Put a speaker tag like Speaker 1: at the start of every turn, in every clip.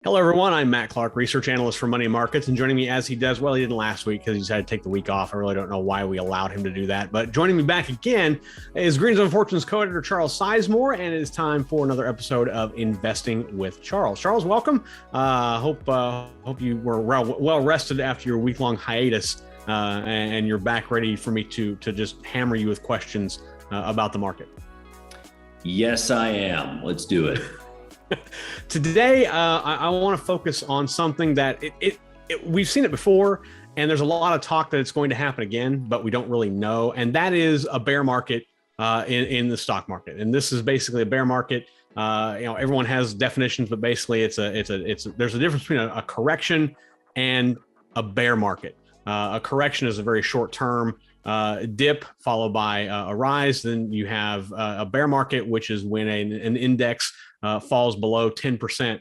Speaker 1: Hello, everyone. I'm Matt Clark, research analyst for Money Markets, and joining me as he does, well, he didn't last week because he's had to take the week off. I really don't know why we allowed him to do that. But joining me back again is Green Zone Fortunes co-editor Charles Sizemore, and it is time for another episode of Investing with Charles. Charles, welcome. Hope you were well rested after your week-long hiatus, and you're back ready for me to just hammer you with questions about the market.
Speaker 2: Yes, I am. Let's do it.
Speaker 1: Today, I want to focus on something that we've seen it before, and there's a lot of talk that it's going to happen again, but we don't really know. And that is a bear market in the stock market. And this is basically a bear market. Everyone has definitions, but basically there's a difference between a correction and a bear market. A correction is a very short term dip followed by a rise. Then you have a bear market, which is when an index falls below 10%,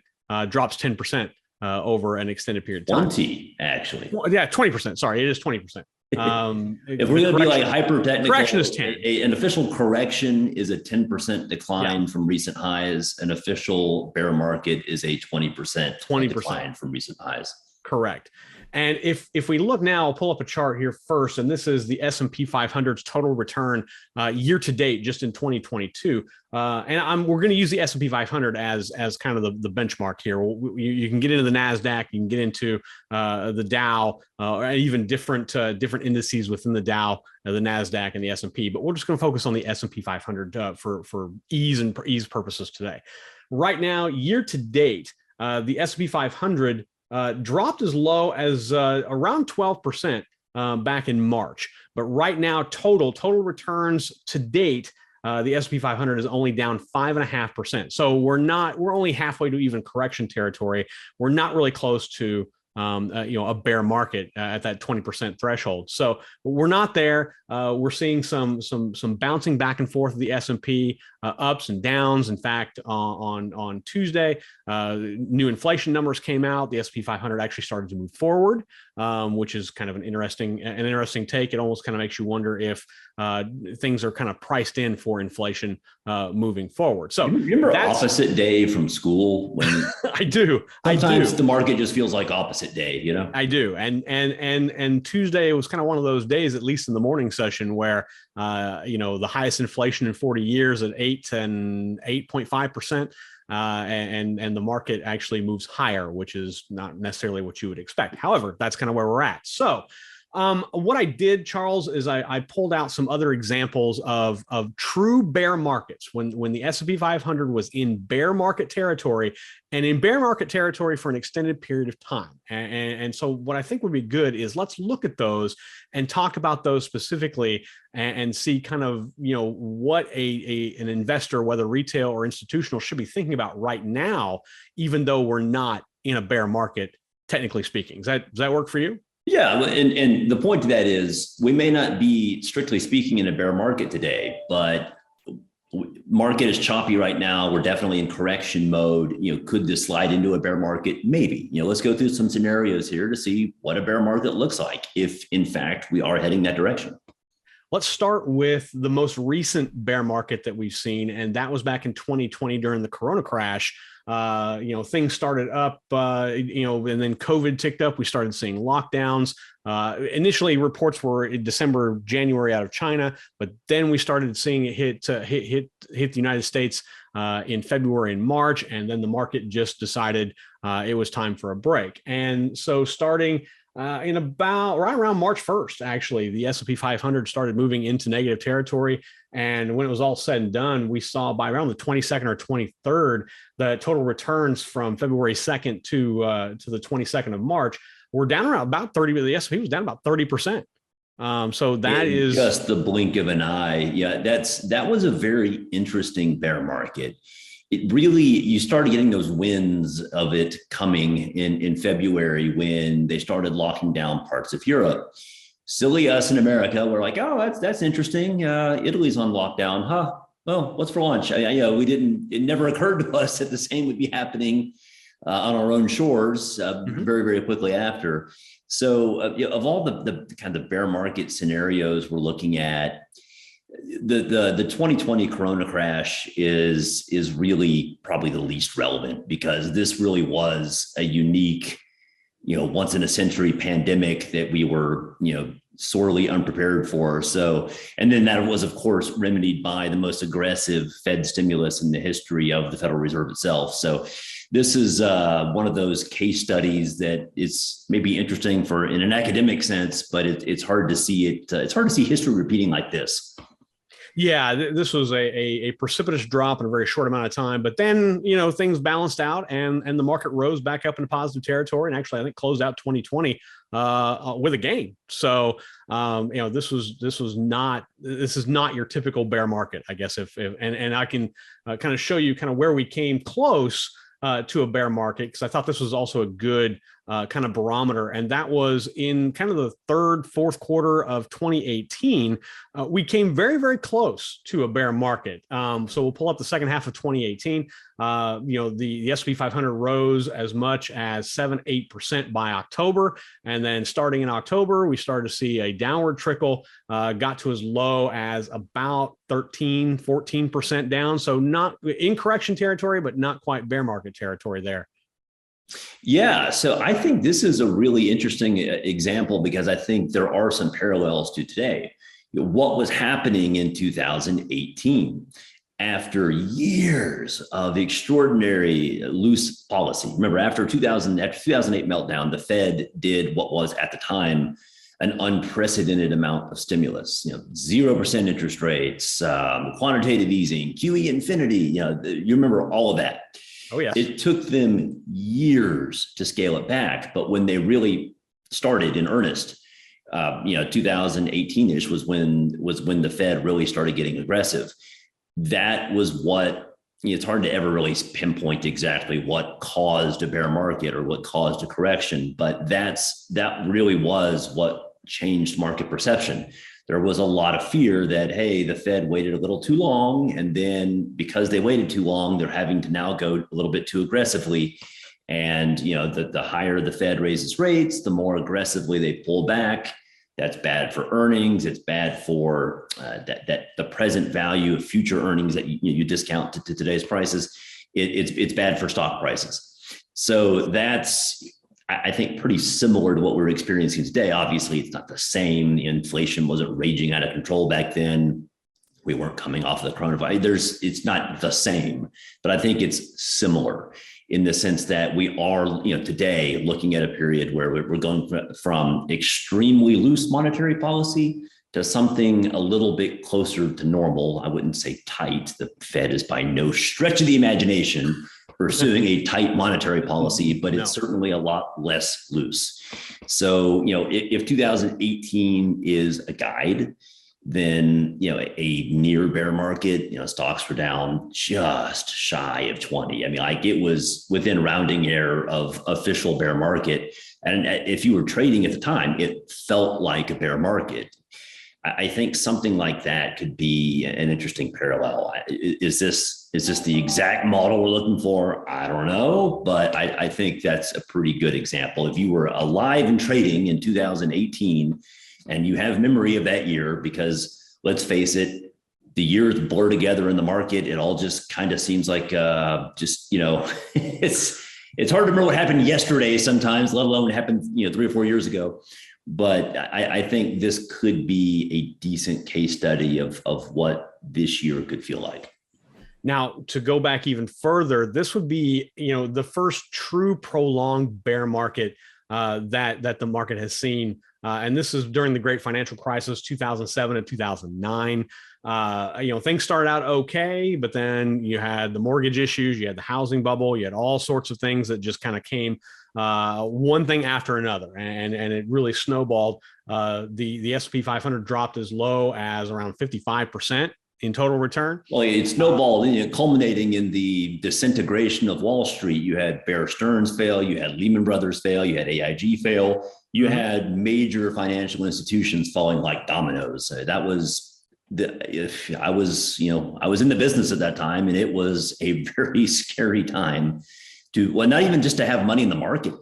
Speaker 1: drops 10% over an extended period of time.
Speaker 2: 20, actually.
Speaker 1: Well, yeah, 20%. Sorry, it is 20%.
Speaker 2: If we're going to be like hyper technical,
Speaker 1: correction is 10.
Speaker 2: An official correction is a 10% decline from recent highs. An official bear market is a 20% decline from recent highs.
Speaker 1: Correct. And if we look now, I'll pull up a chart here first, and this is the S&P 500's total return year to date, just in 2022. And we're going to use the S&P 500 as kind of the benchmark here. You can get into the Nasdaq, you can get into the Dow, or even different indices within the Dow, the Nasdaq, and the S&P. But we're just going to focus on the S&P 500 for ease purposes today. Right now, year to date, the S&P 500 dropped as low as around 12% back in March. But right now, total returns to date, the S&P 500 is only down 5.5%. So we're only halfway to even correction territory. We're not really close to a bear market at that 20% threshold. So we're not there. We're seeing some bouncing back and forth of the S&P, ups and downs. In fact, on Tuesday, new inflation numbers came out. The S&P 500 actually started to move forward, which is kind of an interesting take. It almost kind of makes you wonder if things are kind of priced in for inflation moving forward. So
Speaker 2: you remember opposite day from school when
Speaker 1: I do.
Speaker 2: Sometimes the market just feels like opposite day, you know?
Speaker 1: I do. And Tuesday was kind of one of those days, at least in the morning session, where the highest inflation in 40 years at 8.5%. And the market actually moves higher, which is not necessarily what you would expect. However, that's kind of where we're at. So what I did, Charles, is I pulled out some other examples of true bear markets when the S&P 500 was in bear market territory, and in bear market territory for an extended period of time. And so what I think would be good is let's look at those and talk about those specifically and see kind of, what an investor, whether retail or institutional, should be thinking about right now, even though we're not in a bear market, technically speaking. Does that work for you?
Speaker 2: Yeah, and the point to that is we may not be, strictly speaking, in a bear market today, but market is choppy right now. We're definitely in correction mode. Could this slide into a bear market? Maybe. Let's go through some scenarios here to see what a bear market looks like if, in fact, we are heading that direction.
Speaker 1: Let's start with the most recent bear market that we've seen, and that was back in 2020 during the Corona crash. Things started up, and then COVID ticked up. We started seeing lockdowns. Initially, reports were in December, January out of China, but then we started seeing it hit the United States in February and March, and then the market just decided it was time for a break. And so starting in about right around March 1st, actually, the S&P 500 started moving into negative territory. And when it was all said and done, we saw by around the 22nd or 23rd, the total returns from February 2nd to the 22nd of March were down around about 30. The S&P was down about 30%. So that is
Speaker 2: just the blink of an eye. Yeah, that was a very interesting bear market. It really, you started getting those winds of it coming in February when they started locking down parts of Europe. Silly us in America, we're like, oh, that's interesting. Italy's on lockdown, huh? Well, what's for lunch? It never occurred to us that the same would be happening on our own shores very, very quickly after. So of all the kind of bear market scenarios we're looking at, The 2020 Corona crash is really probably the least relevant, because this really was a unique, once in a century pandemic that we were, sorely unprepared for. So, and then that was, of course, remedied by the most aggressive Fed stimulus in the history of the Federal Reserve itself. So this is one of those case studies that is maybe interesting in an academic sense, but it's hard to see it. It's hard to see history repeating like this.
Speaker 1: Yeah, this was a precipitous drop in a very short amount of time, but then things balanced out and the market rose back up into positive territory, and actually I think closed out 2020 with a gain. So this is not your typical bear market, I guess. And I can kind of show you kind of where we came close to a bear market, because I thought this was also a good kind of barometer. And that was in kind of the fourth quarter of 2018. We came very, very close to a bear market. So we'll pull up the second half of 2018. The S&P 500 rose as much as 7-8% by October. And then starting in October, we started to see a downward trickle, got to as low as about 13-14% down. So not in correction territory, but not quite bear market territory there.
Speaker 2: Yeah, so I think this is a really interesting example, because I think there are some parallels to today. What was happening in 2018 after years of extraordinary loose policy? Remember, after 2008 meltdown, the Fed did what was at the time an unprecedented amount of stimulus. 0% interest rates, quantitative easing, QE infinity. You remember all of that.
Speaker 1: Oh, yeah.
Speaker 2: It took them years to scale it back, but when they really started in earnest, 2018-ish was when the Fed really started getting aggressive. That was what, it's hard to ever really pinpoint exactly what caused a bear market or what caused a correction, but that really was what changed market perception. There was a lot of fear that, hey, the Fed waited a little too long, and then because they waited too long, they're having to now go a little bit too aggressively. And the higher the Fed raises rates, the more aggressively they pull back. That's bad for earnings. It's bad for that the present value of future earnings that you discount to today's prices. It's bad for stock prices. So that's, I think, pretty similar to what we're experiencing today. Obviously, it's not the same. The inflation wasn't raging out of control back then. We weren't coming off of the coronavirus. It's not the same, but I think it's similar in the sense that we are, today looking at a period where we're going from extremely loose monetary policy to something a little bit closer to normal. I wouldn't say tight. The Fed is by no stretch of the imagination pursuing a tight monetary policy, but it's certainly a lot less loose. So, if 2018 is a guide, then, a near bear market, stocks were down just shy of 20. I mean, like, it was within rounding error of official bear market. And if you were trading at the time, it felt like a bear market. I think something like that could be an interesting parallel. Is this the exact model we're looking for? I don't know, but I think that's a pretty good example. If you were alive and trading in 2018 and you have memory of that year, because let's face it, the years blur together in the market. It all just kind of seems like it's hard to remember what happened yesterday sometimes, let alone what happened 3 or 4 years ago. But I think this could be a decent case study of what this year could feel like.
Speaker 1: Now, to go back even further, this would be, the first true prolonged bear market that the market has seen. And this is during the great financial crisis, 2007 and 2009. Things started out okay, but then you had the mortgage issues, you had the housing bubble, you had all sorts of things that just kind of came one thing after another, and it really snowballed. The S&P 500 dropped as low as around 55% in total return.
Speaker 2: Well, it snowballed, culminating in the disintegration of Wall Street. You had Bear Stearns fail, you had Lehman Brothers fail, you had AIG fail, you had major financial institutions falling like dominoes. That was I was in the business at that time, and it was a very scary time not even just to have money in the market.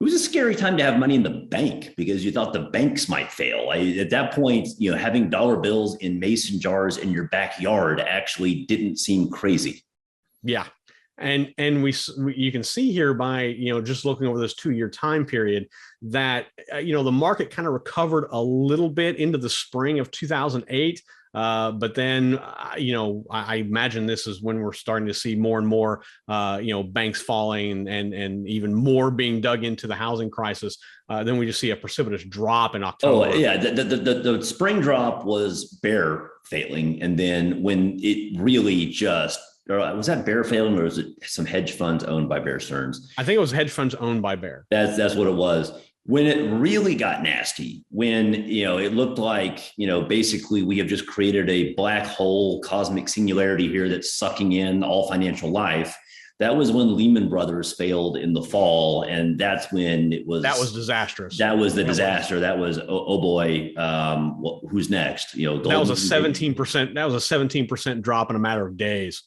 Speaker 2: It was a scary time to have money in the bank because you thought the banks might fail. At that point, having dollar bills in mason jars in your backyard actually didn't seem crazy.
Speaker 1: Yeah. And you can see here by, just looking over this 2-year time period that, the market kind of recovered a little bit into the spring of 2008. But then, I imagine this is when we're starting to see more and more, banks falling and even more being dug into the housing crisis. Then we just see a precipitous drop in October.
Speaker 2: Oh, yeah. The spring drop was bear failing. And then when it really just, was that Bear failing, or was it some hedge funds owned by Bear Stearns?
Speaker 1: I think it was hedge funds owned by Bear.
Speaker 2: That's what it was. When it really got nasty, when, it looked like, basically we have just created a black hole cosmic singularity here that's sucking in all financial life. That was when Lehman Brothers failed in the fall. And that's when that was
Speaker 1: disastrous.
Speaker 2: That was the disaster. That was, oh boy, who's next?
Speaker 1: That was a 17%. That was a 17% drop in a matter of days.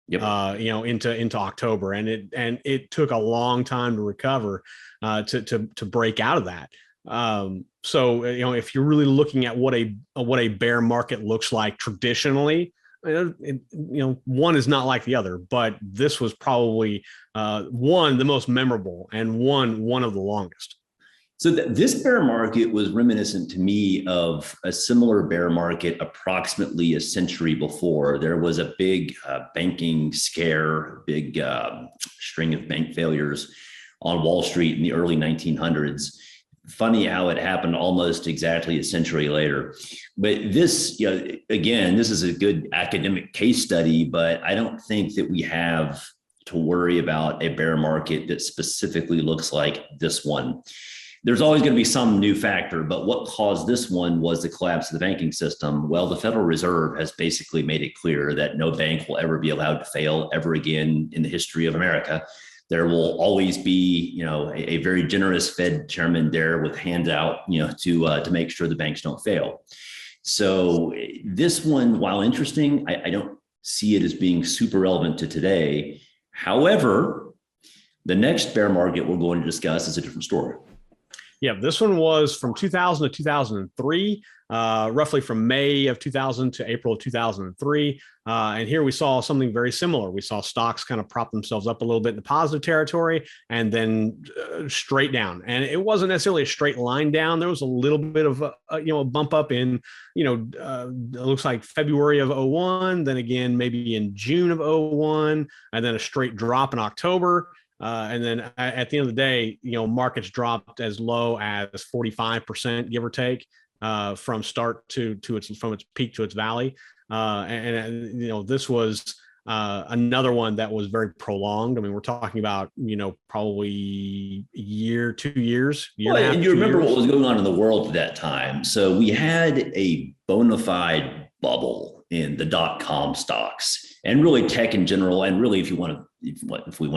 Speaker 2: Yep.
Speaker 1: Into October, and it took a long time to recover, to break out of that. So if you're really looking at what a bear market looks like traditionally, one is not like the other, but this was probably one the most memorable and one of the longest.
Speaker 2: So this bear market was reminiscent to me of a similar bear market approximately a century before. There was a big banking scare, big string of bank failures on Wall Street in the early 1900s. Funny how it happened almost exactly a century later. But this, again, this is a good academic case study, but I don't think that we have to worry about a bear market that specifically looks like this one. There's always going to be some new factor, but what caused this one was the collapse of the banking system. Well, the Federal Reserve has basically made it clear that no bank will ever be allowed to fail ever again in the history of America. There will always be, a very generous Fed chairman there with hands out, to make sure the banks don't fail. So this one, while interesting, I don't see it as being super relevant to today. However, the next bear market we're going to discuss is a different story.
Speaker 1: Yeah, this one was from 2000 to 2003, roughly from May of 2000 to April of 2003. And here we saw something very similar. We saw stocks kind of prop themselves up a little bit in the positive territory and then straight down. And it wasn't necessarily a straight line down. There was a little bit of a bump up in, it looks like February of 01, then again, maybe in June of 01, and then a straight drop in October. And then at the end of the day, markets dropped as low as 45%, give or take, from start from its peak to its valley. This was another one that was very prolonged. I mean, we're talking about, probably a year, 2 years.
Speaker 2: And you remember what was going on in the world at that time. So we had a bona fide bubble in the .com stocks and really tech in general. And really, if we want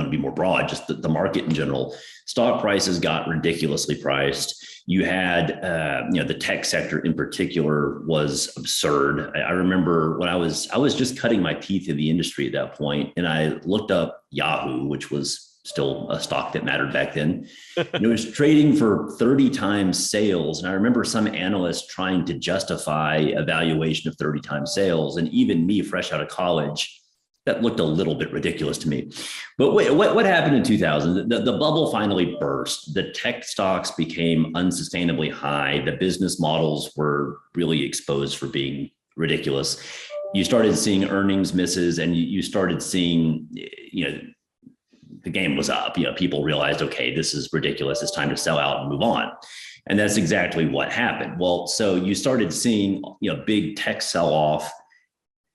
Speaker 2: to be more broad, just the market in general, stock prices got ridiculously priced. You had, the tech sector in particular was absurd. I remember when I was just cutting my teeth in the industry at that point, and I looked up Yahoo, which was still a stock that mattered back then. And it was trading for 30 times sales. And I remember some analysts trying to justify a valuation of 30 times sales. And even me, fresh out of college, that looked a little bit ridiculous to me. But wait, what happened in 2000? The bubble finally burst. The tech stocks became unsustainably high. The business models were really exposed for being ridiculous. You started seeing earnings misses, and you started seeing, the game was up. People realized, okay, this is ridiculous. It's time to sell out and move on. And that's exactly what happened. Well, so you started seeing, big tech sell off.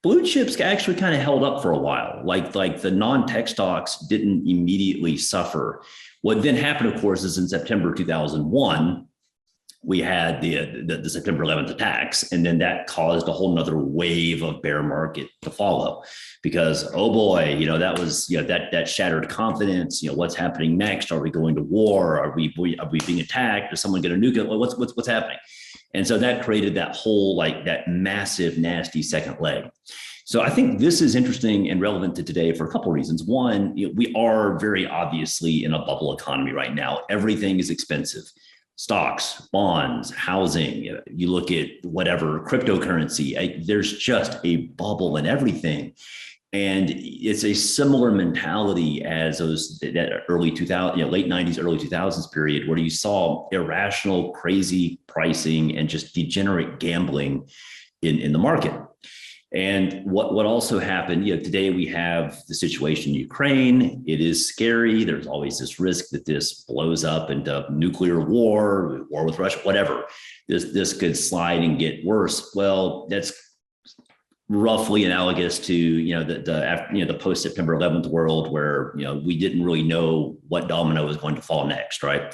Speaker 2: Blue chips actually kind of held up for a while. Like the non-tech stocks didn't immediately suffer. What then happened, of course, is in September 2001, we had the September 11th attacks, and then that caused a whole nother wave of bear market to follow, because, oh boy, that was, that shattered confidence. What's happening next? Are we going to war? Are we being attacked? Is someone going to nuke it? What's happening? And so that created that whole, that massive, nasty second leg. So I think this is interesting and relevant to today for a couple of reasons. One, we are very obviously in a bubble economy right now. Everything is expensive. Stocks, bonds, housing, you look at whatever, cryptocurrency, there's just a bubble in everything. And it's a similar mentality as that early 2000, late 90s, early 2000s period, where you saw irrational, crazy pricing and just degenerate gambling in the market. And what also happened, today we have the situation in Ukraine. It is scary. There's always this risk that this blows up into nuclear war with Russia, whatever. This could slide and get worse. Well, that's roughly analogous to the post September 11th world, where we didn't really know what domino was going to fall next, right?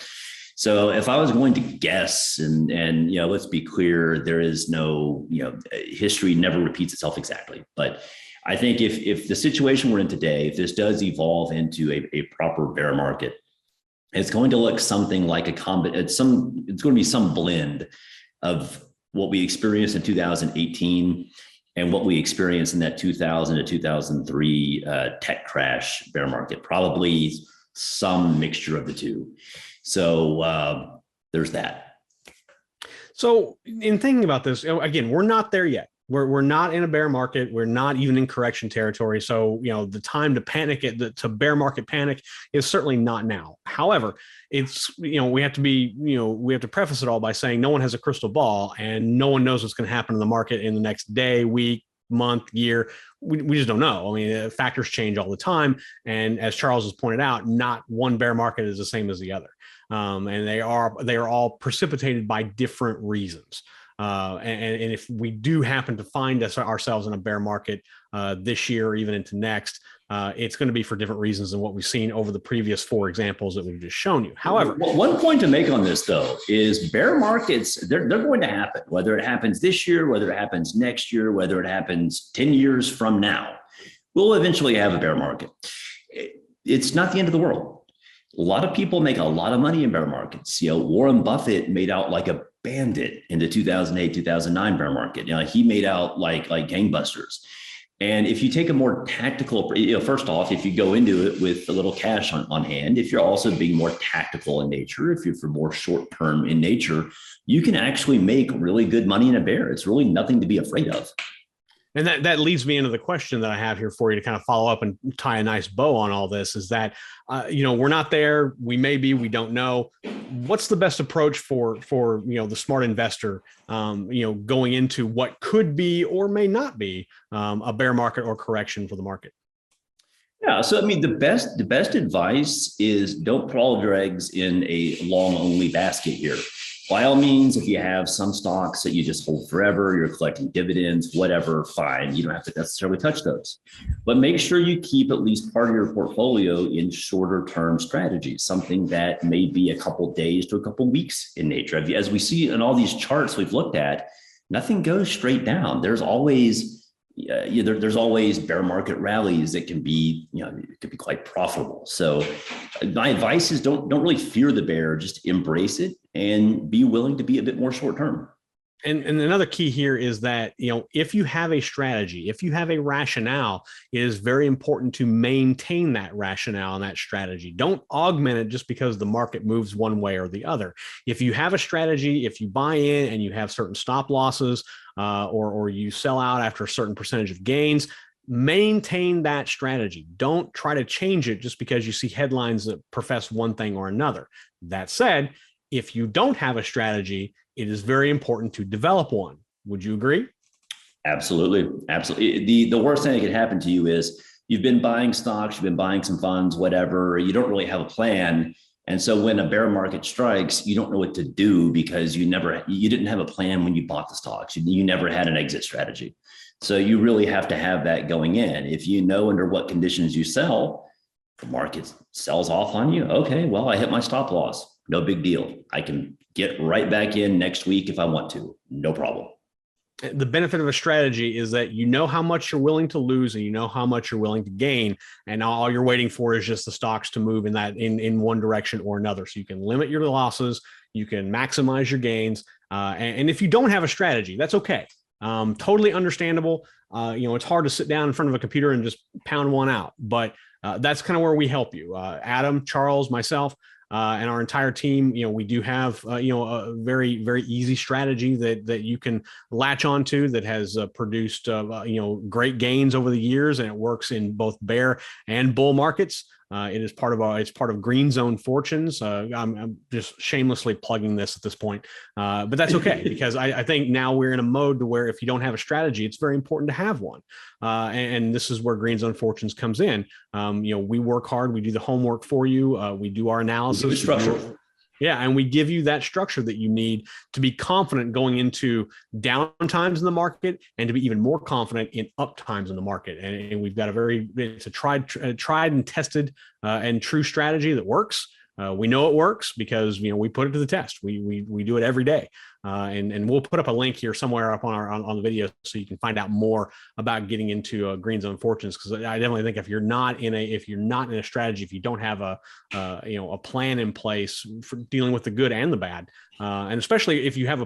Speaker 2: So if I was going to guess, and let's be clear, there is no, history never repeats itself exactly. But I think if the situation we're in today, if this does evolve into a proper bear market, it's going to look something like it's going to be some blend of what we experienced in 2018 and what we experienced in that 2000 to 2003 tech crash bear market, probably some mixture of the two. So there's that.
Speaker 1: So in thinking about this, again, we're not there yet. We're not in a bear market. We're not even in correction territory. So, the time to panic to bear market panic is certainly not now. However, it's, we have to preface it all by saying no one has a crystal ball and no one knows what's going to happen in the market in the next day, week, month, year. We just don't know. I mean, factors change all the time. And as Charles has pointed out, not one bear market is the same as the other. And they are all precipitated by different reasons. And if we do happen to find ourselves in a bear market this year or even into next, it's going to be for different reasons than what we've seen over the previous 4 examples that we've just shown you. However,
Speaker 2: one point to make on this, though, is bear markets, they're going to happen, whether it happens this year, whether it happens next year, whether it happens 10 years from now. We'll eventually have a bear market. It's not the end of the world. A lot of people make a lot of money in bear markets. Warren Buffett made out like a bandit in the 2008, 2009 bear market. He made out like gangbusters. And if you take a more tactical, first off, if you go into it with a little cash on hand, if you're also being more tactical in nature, if you're for more short term in nature, you can actually make really good money in a bear. It's really nothing to be afraid of.
Speaker 1: And that leads me into the question that I have here for you to kind of follow up and tie a nice bow on all this is that, we're not there. We may be, we don't know. What's the best approach for the smart investor, going into what could be or may not be a bear market or correction for the market?
Speaker 2: Yeah. So, the best advice is don't put all of your eggs in a long only basket here. By all means, if you have some stocks that you just hold forever, you're collecting dividends, whatever, fine. You don't have to necessarily touch those. But make sure you keep at least part of your portfolio in shorter term strategies, something that may be a couple days to a couple weeks in nature. As we see in all these charts we've looked at, nothing goes straight down. There's always there's always bear market rallies that can be, it could be quite profitable. So my advice is don't really fear the bear, just embrace it and be willing to be a bit more short term.
Speaker 1: And another key here is that, if you have a strategy, if you have a rationale, it is very important to maintain that rationale and that strategy. Don't augment it just because the market moves one way or the other. If you have a strategy, if you buy in and you have certain stop losses, or you sell out after a certain percentage of gains, maintain that strategy. Don't try to change it just because you see headlines that profess one thing or another. That said, if you don't have a strategy, it is very important to develop one. Would you agree?
Speaker 2: Absolutely. Absolutely. The worst thing that could happen to you is you've been buying stocks, you've been buying some funds, whatever. You don't really have a plan. And so when a bear market strikes, you don't know what to do because you didn't have a plan when you bought the stocks. You never had an exit strategy. So you really have to have that going in. If you know under what conditions you sell, the market sells off on you. Okay, well, I hit my stop loss. No big deal. I can get right back in next week if I want to. No problem.
Speaker 1: The benefit of a strategy is that you know how much you're willing to lose and you know how much you're willing to gain. And all you're waiting for is just the stocks to move in one direction or another. So you can limit your losses, you can maximize your gains. And if you don't have a strategy, that's okay. Totally understandable. It's hard to sit down in front of a computer and just pound one out, but that's kind of where we help you. Adam, Charles, myself, and our entire team, we do have, a very, very easy strategy that you can latch onto that has produced, great gains over the years, and it works in both bear and bull markets. It's part of Green Zone Fortunes. I'm just shamelessly plugging this at this point, but that's okay because I think now we're in a mode to where if you don't have a strategy, it's very important to have one. And this is where Green Zone Fortunes comes in. We work hard, we do the homework for you, we do our analysis.
Speaker 2: Structure.
Speaker 1: Yeah, and we give you that structure that you need to be confident going into down times in the market, and to be even more confident in up times in the market. And we've got it's a tried and tested and true strategy that works. We know it works because we put it to the test. We do it every day, and we'll put up a link here somewhere up on the video so you can find out more about getting into Green Zone Fortunes. Because I definitely think if you're not in a strategy, if you don't have a plan in place for dealing with the good and the bad, and especially if you don't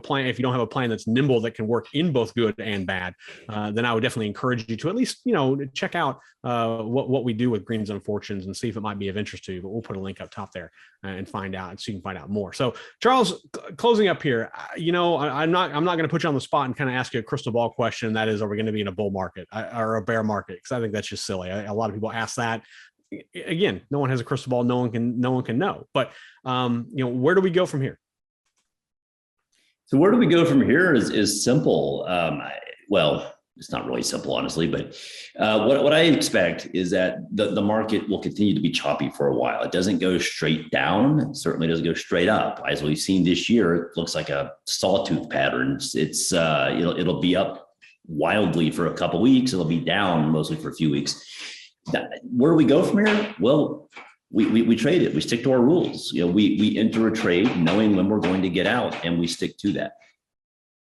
Speaker 1: have a plan that's nimble that can work in both good and bad, then I would definitely encourage you to at least check out what we do with Green Zone Fortunes and see if it might be of interest to you. But we'll put a link up top there and find out, so you can find out more. So Charles, closing up here, I'm not going to put you on the spot and kind of ask you a crystal ball question. That is, are we going to be in a bull market or a bear market? Because I think that's just silly. A lot of people ask that. Again, no one has a crystal ball. No one can know. But where do we go from here?
Speaker 2: So where do we go from here is simple. Well, it's not really simple, honestly, but what I expect is that the market will continue to be choppy for a while. It doesn't go straight down. It certainly doesn't go straight up. As we've seen this year, it looks like a sawtooth pattern. It'll be up wildly for a couple of weeks. It'll be down mostly for a few weeks. Where do we go from here? Well, we trade it. We stick to our rules. We enter a trade knowing when we're going to get out, and we stick to that.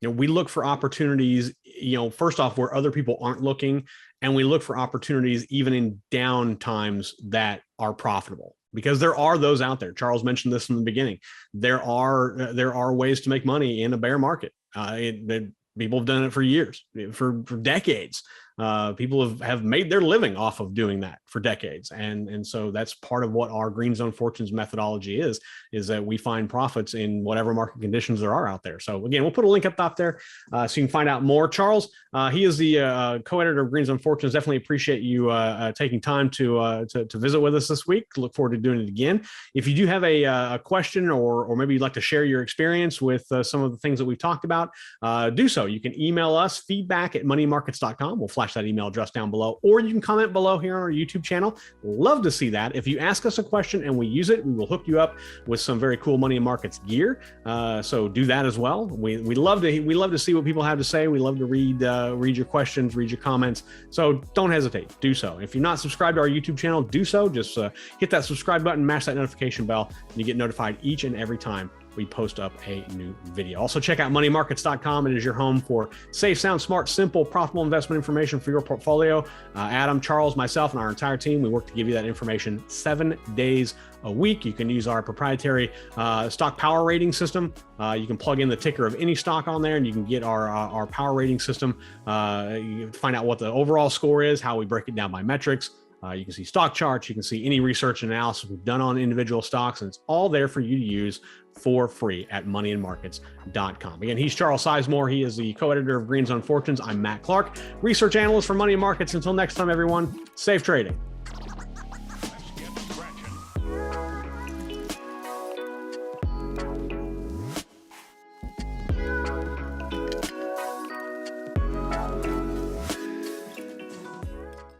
Speaker 1: We look for opportunities, first off, where other people aren't looking, and we look for opportunities even in down times that are profitable, because there are those out there. Charles mentioned this in the beginning. There are ways to make money in a bear market. People have done it for years, for decades. People have made their living off of doing that for decades. And so that's part of what our Green Zone Fortunes methodology is that we find profits in whatever market conditions there are out there. So again, we'll put a link up top there so you can find out more. Charles, he is the co-editor of Green Zone Fortunes. Definitely appreciate you taking time to visit with us this week. Look forward to doing it again. If you do have a question or maybe you'd like to share your experience with some of the things that we've talked about, do so. You can email us feedback@moneymarkets.com. We'll flash that email address down below, or you can comment below here on our YouTube channel. Love to see that. If you ask us a question and we use it, we will hook you up with some very cool Money and Markets gear. So do that as well. We love to see what people have to say. We love to read your questions, read your comments. So don't hesitate, do so. If you're not subscribed to our YouTube channel, do so. Just hit that subscribe button, mash that notification bell, and you get notified each and every time we post up a new video. Also check out moneymarkets.com. It is your home for safe, sound, smart, simple, profitable investment information for your portfolio. Adam, Charles, myself, and our entire team, we work to give you that information 7 days a week. You can use our proprietary stock power rating system. You can plug in the ticker of any stock on there, and you can get our power rating system. You can find out what the overall score is, how we break it down by metrics. You can see stock charts. You can see any research and analysis we've done on individual stocks, and it's all there for you to use for free at moneyandmarkets.com. Again, he's Charles Sizemore. He is the co-editor of Green Zone Fortunes. I'm Matt Clark, research analyst for Money and Markets. Until next time, everyone, safe trading.